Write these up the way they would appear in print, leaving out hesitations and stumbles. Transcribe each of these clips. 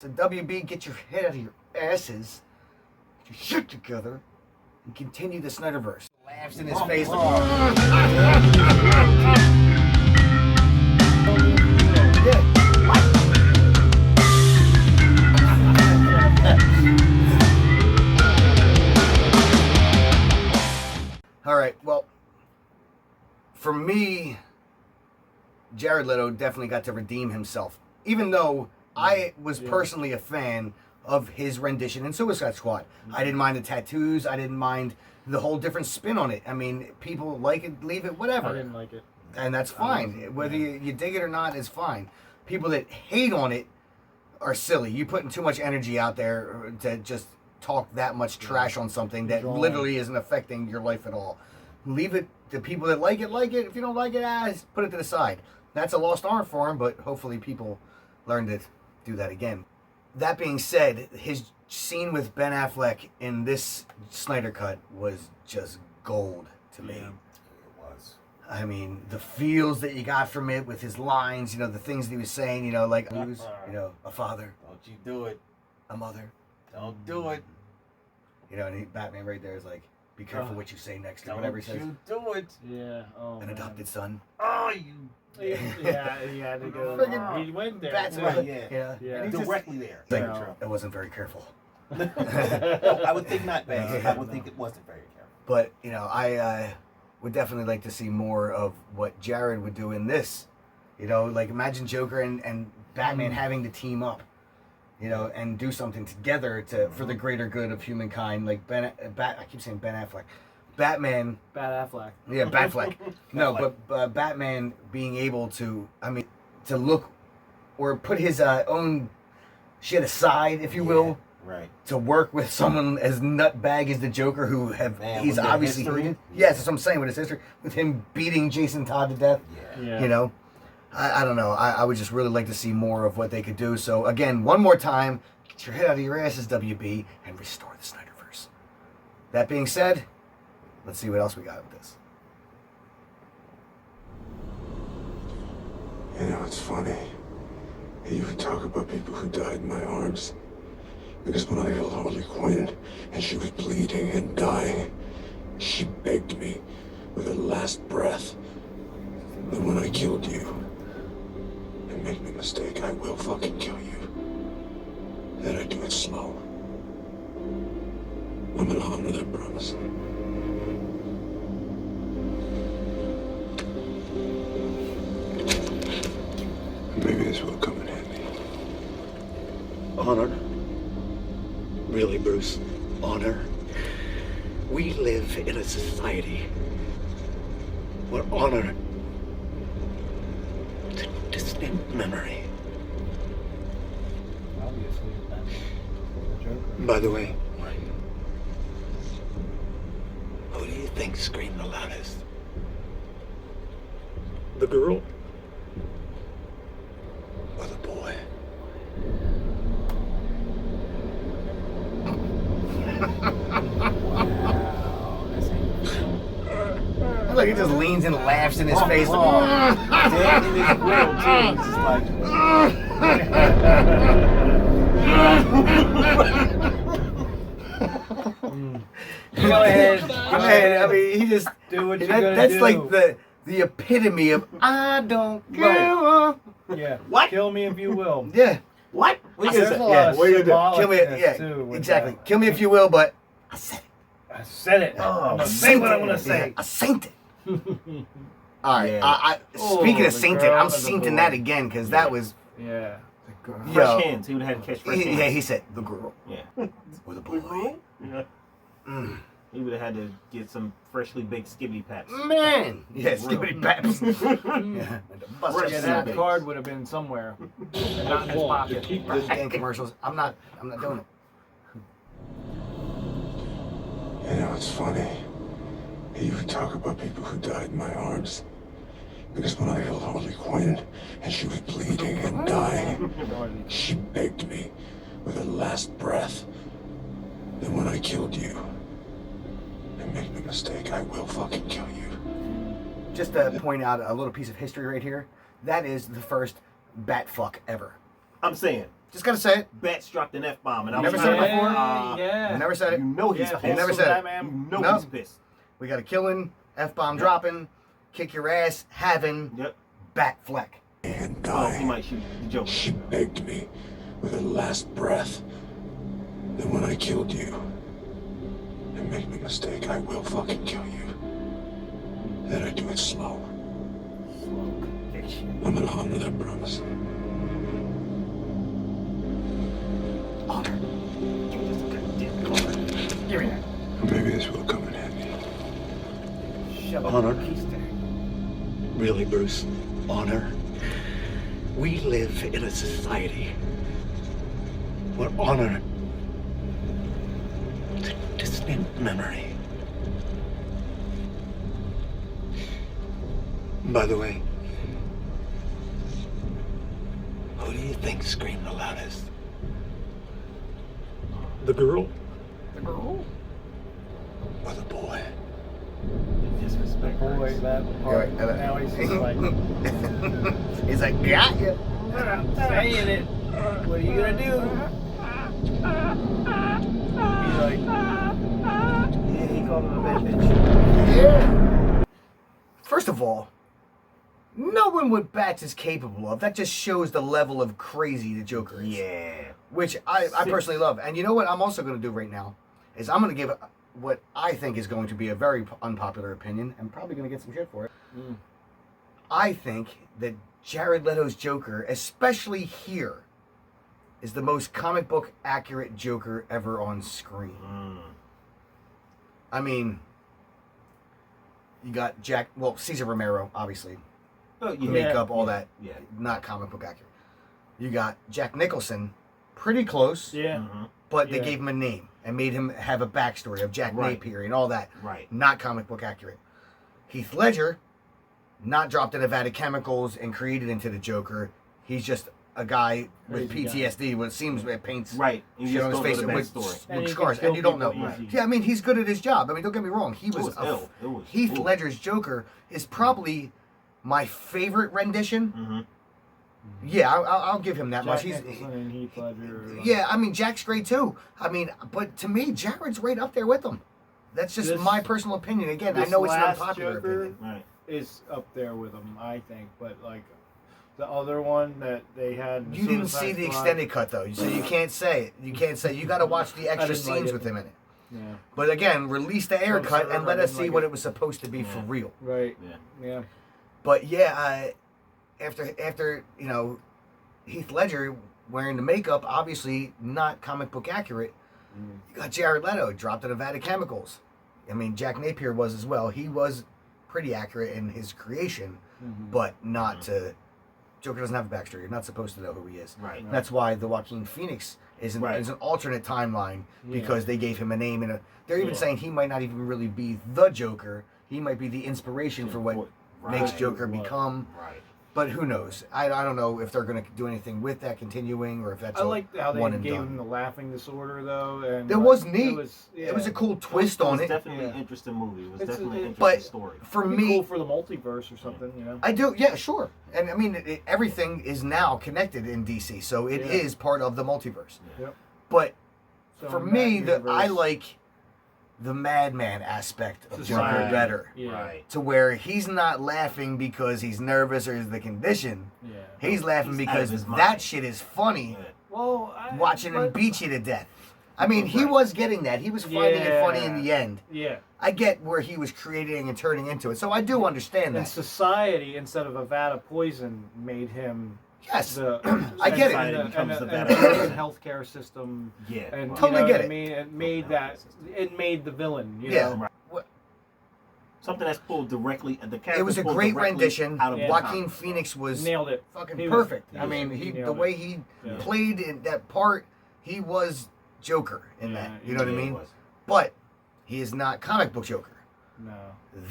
So WB, get your head out of your asses, get your shit together, and continue the Snyderverse. Laughs in his face. All right, well, for me, Jared Leto definitely got to redeem himself, even though I was personally a fan of his rendition in Suicide Squad. I didn't mind the tattoos. I didn't mind the whole different spin on it. I mean, people like it, leave it, whatever. I didn't like it. And that's fine. Whether you dig it or not is fine. People that hate on it are silly. You're putting too much energy out there to just talk that much trash on something that literally isn't affecting your life at all. Leave it to people that like it, like it. If you don't like it, put it to the side. That's a lost art for him, but hopefully people learn to do that again. That being said, his scene with Ben Affleck in this Snyder Cut was just gold to me. Yeah, it was. I mean, the feels that you got from it with his lines, the things that he was saying, like he was, a father. Don't you do it. A mother. Don't do it. And Batman right there is like, be careful what you say next or whatever he says. Don't you do it. Yeah. Oh, An adopted son. Oh, you. Yeah, he had to go. Friggin' He went there. That's too. right. Yeah. Yeah. And directly there. Like, No. I wasn't very careful. No, I would think not, man. I would think it wasn't very careful. But, I would definitely like to see more of what Jared would do in this. Like imagine Joker and Batman having to team up, and do something together for the greater good of humankind. Like I keep saying Ben Affleck. Batman. Bad Affleck. Yeah, Batfleck. No, but Batman being able to, to look or put his own shit aside, if you will. Right. To work with someone as nutbag as the Joker, who he's obviously hated. Yes, that's what I'm saying with his history, with him beating Jason Todd to death. Yeah. I don't know. I would just really like to see more of what they could do. So again, one more time, get your head out of your asses, WB, and restore the Snyderverse. That being said, let's see what else we got with this. It's funny. You would talk about people who died in my arms. Because when I held Harley Quinn and she was bleeding and dying, she begged me with her last breath that when I killed you, and make no mistake, I will fucking kill you, that I do it slow. I'm gonna honor that promise. Maybe this will come in handy. Honor? Really, Bruce? Honor? We live in a society where honor is a distant memory. Obviously, that's the Joker. By the way, who do you think screamed the loudest? The girl? Or the boy? Look, he just leans and laughs in his face. Dead in his grill, too. He's just like. Go ahead. I mean, he just Do what you're that's gonna like do. the epitome of I don't care. Yeah. What? Kill me if you will. Yeah. What? What is There's it? a lot of What are you gonna do? Kill me. symbolicness, Yeah. too, with Exactly. that. Kill me if you will, but I said it. I said it. Oh, I'm gonna I say what I saint want to it. say. Yeah, I saint it. All right. Yeah. Speaking of the sainted, girl I'm and the sainting boy. that again because that was. Yeah. Fresh hands. He would have had to catch fresh hands. Yeah, he said the girl Yeah. or the boy. Yeah. He would have had to get some freshly baked skibbity paps. Man, yeah, skibbity paps. Yeah, Fresh Yeah, Bust that it. card would have been somewhere, and not in his pocket. Those damn commercials. I'm not doing it. It's funny. You would talk about people who died in my arms. Because when I held Harley Quinn and she was bleeding and dying, she begged me with her last breath that when I killed you, and make no mistake, I will fucking kill you. Just to point out a little piece of history right here. That is the first bat fuck ever. I'm saying. Just gotta say it. Bats dropped an F-bomb, and I Never was said it like, before. Yeah. Never said it. You know he's Yeah, pissed. never said it. You know No. he's pissed. We got a killing, F-bomb dropping, kick your ass, having, Yep. bat fleck. And Oh, he die. might shoot the Joker. She begged me with her last breath that when I killed you, and make no mistake, I will fucking kill you. That I do it slow. I'm gonna honor that promise. Honor. Give me that. Maybe this will come in handy. Shove up Honor. your key stick. Really, Bruce? Honor? We live in a society where honor is a distant memory. By the way, who do you think screamed the loudest? The girl The girl. or the boy? Disrespect. Boy, that part. Yeah, Now he's just like, He's like, got ya. saying it. What are you gonna do? He's like, Yeah, he called him a bad bitch. Yeah. First of all, knowing what Bats is capable of, that just shows the level of crazy the Joker is. Yeah. Which I personally love. And you know what I'm also going to do right now? Is I'm going to give what I think is going to be a very unpopular opinion, and probably going to get some shit for it. I think that Jared Leto's Joker, especially here, is the most comic book accurate Joker ever on screen. I mean, you got Cesar Romero, obviously. Oh, yeah. Makeup, all that. Yeah. Not comic book accurate. You got Jack Nicholson, pretty close, yeah. but they Yeah. gave him a name and made him have a backstory of Jack Right. Napier and all that. Right. Not comic book accurate. Heath Ledger, not dropped in a vat of chemicals and created into the Joker. He's just a guy with Crazy guy. PTSD. What it seems it paints Right. You shit just on his don't know face the with, backstory. And with he scars, can and you don't kill know. people easy. Yeah, I mean he's good at his job. I mean, don't get me wrong. He was was ill. It was Heath ill. Ledger's Joker is probably my favorite rendition. Mm-hmm. Yeah, I'll give him that much. Jack He's Nicholson and Heath Ledger. yeah. I mean, Jack's great too. I mean, but to me, Jared's right up there with him. That's just This- my personal opinion. Again, I this know it's an last unpopular Joker opinion. Right. is up there with him, I think. But like the other one that they had. in You didn't Suicide see the Squad- extended cut though, so you can't say it. You can't say. You got to watch the extra didn't like scenes it. with him in it. Yeah. But again, release the air I'm cut sorry, and I let us didn't see like what it. it was supposed to be for real. Right. Yeah. Yeah. But yeah, after you know, Heath Ledger wearing the makeup, obviously not comic book accurate. You got Jared Leto dropped in a vat of chemicals. I mean, Jack Napier was as well. He was pretty accurate in his creation, but not to. Joker doesn't have a backstory. You're not supposed to know who he is. Right. That's why the Joaquin Phoenix is an, Right. is an alternate timeline Yeah. because they gave him a name and they're even Yeah. saying he might not even really be the Joker. He might be the inspiration for what makes Right. Joker Right. become. Right. But who knows? I don't know if they're going to do anything with that continuing or if that's I a liked how they one and gave done. him the laughing disorder though, and It like, was neat. yeah. It was a cool twist It was on it. definitely Yeah. an interesting movie. It was It's- definitely an it- interesting But story. for It'd be me, cool for the multiverse or something, you know. I do. Yeah, sure. And I mean, everything is now connected in DC, so it is Yeah. part of the multiverse. Yep. But So for in me, that I universe- like the madman aspect of Joker Society. better. Yeah. Right. To where he's not laughing because he's nervous or is the condition. Yeah. He's laughing He's out of because his that mind. shit is funny. Yeah. Well, Watching him but- beat you to death. I mean, he Right. was getting that. He was finding it funny in the end. Yeah. I get where he was creating and turning into it, so I do understand And that. society, instead of a vat of poison, made him Yes, the. I get it. and the- Becomes and the the vat of American poison. healthcare system. Yeah. And right. Totally you know get what it. I mean, it made that. It made the villain. You Yeah. know? Right. What- Something that's pulled directly. The character it was a pulled great directly rendition. out of the Joaquin comics. Phoenix was Nailed it. fucking He was- perfect. he I was- mean, he the nailed way it. he Yeah. played in that part, he was Joker in Yeah, that. You know what I Yeah, it mean? was. But he is not comic book Joker. No.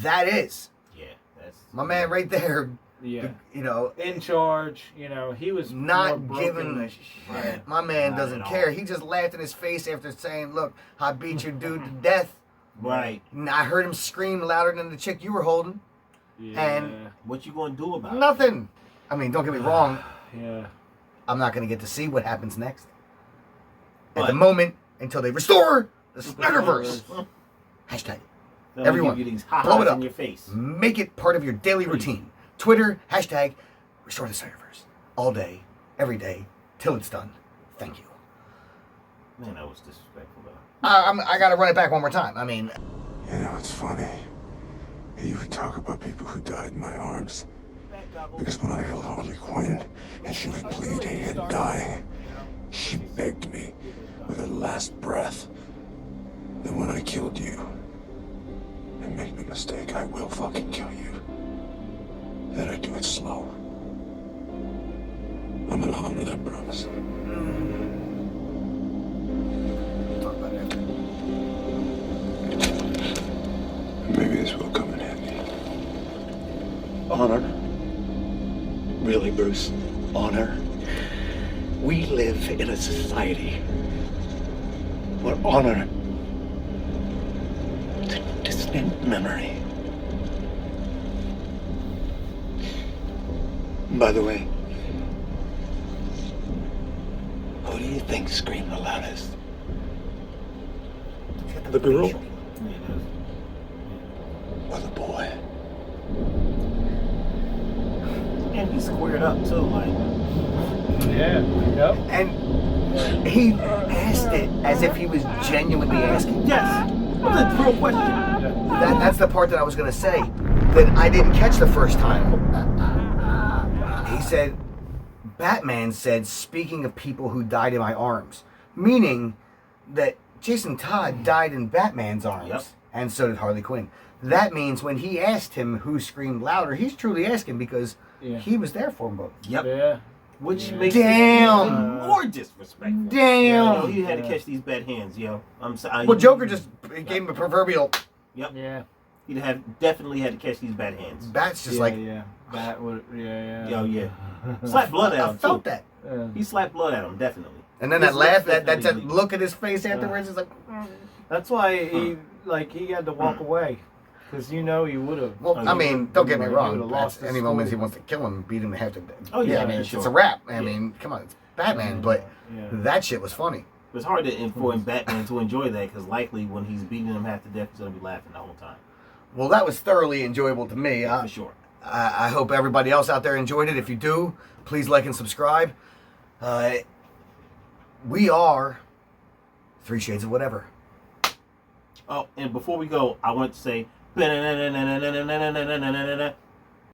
That is Yeah. That's my man right there. Yeah. You know, In charge, you know, he was more not broken giving a than- shit. Right. My man Not doesn't at care. all. He just laughed in his face after saying, "Look, I beat your dude to death." Right. And I heard him scream louder than the chick you were holding. Yeah. And- What you gonna do about it? Nothing. I mean, don't get me wrong. Yeah. I'm not going to get to see what happens next. At But- the moment, until they restore the Snyderverse. Hashtag. They'll Everyone, give you these blow it ha-has up. in your face. Make it part of your daily routine. Twitter, hashtag, restore the Snyderverse. All day, every day, till it's done. Thank you. Man, that was disrespectful though. I got to run it back one more time. I mean, You know, it's funny. You would talk about people who died in my arms. Because when I held Harley Quinn and she was bleeding and dying, she begged me with her last breath that when I killed you, and make no mistake, I will fucking kill you, that I do it slow. I'm gonna honor that promise. talk about it after. Maybe this will come in handy. Honor. Really, Bruce? Honor? We live in a society where honor is a distant memory. By the way, who do you think screamed the loudest? The girl Yeah, it does. or the boy? And he squared up too, like. Yeah. Yep. And he asked it as if he was genuinely asking. Yes. That's a real question. That's the part that I was going to say that I didn't catch the first time. He said, Batman said, speaking of people who died in my arms, meaning that Jason Todd died in Batman's arms, Yep. and so did Harley Quinn. That means when he asked him who screamed louder, he's truly asking because Yeah. he was there for them both. Yep. Yeah. Which Yeah. makes Damn. it even more disrespectful. Damn! Yo, he had to catch these bad hands, yo. I'm sorry. Well, Joker just gave him a proverbial. Yep. Yeah. He'd have definitely had to catch these bad hands. Bat's just yeah, like, yeah. That would. Yeah. Yo, yeah. Slap blood at I him felt too. that. Yeah. He slapped blood at him, definitely. And then His that laugh, lips that definitely look at his face afterwards is like, That's why he had to walk away, because he would have. well, I mean, don't get me He wrong. would've lost At his any moment he school. wants to kill him, beat him half to death. Oh, yeah, I mean, for it's sure. a rap. I Yeah. mean, come on, it's Batman, but Yeah. that shit was funny. It's hard for Batman to enjoy that because likely when he's beating him half to death, he's gonna be laughing the whole time. Well, that was thoroughly enjoyable to me. For sure. I hope everybody else out there enjoyed it. If you do, please like and subscribe. We are 3 Shades of Whatever. Oh, and before we go, I want to say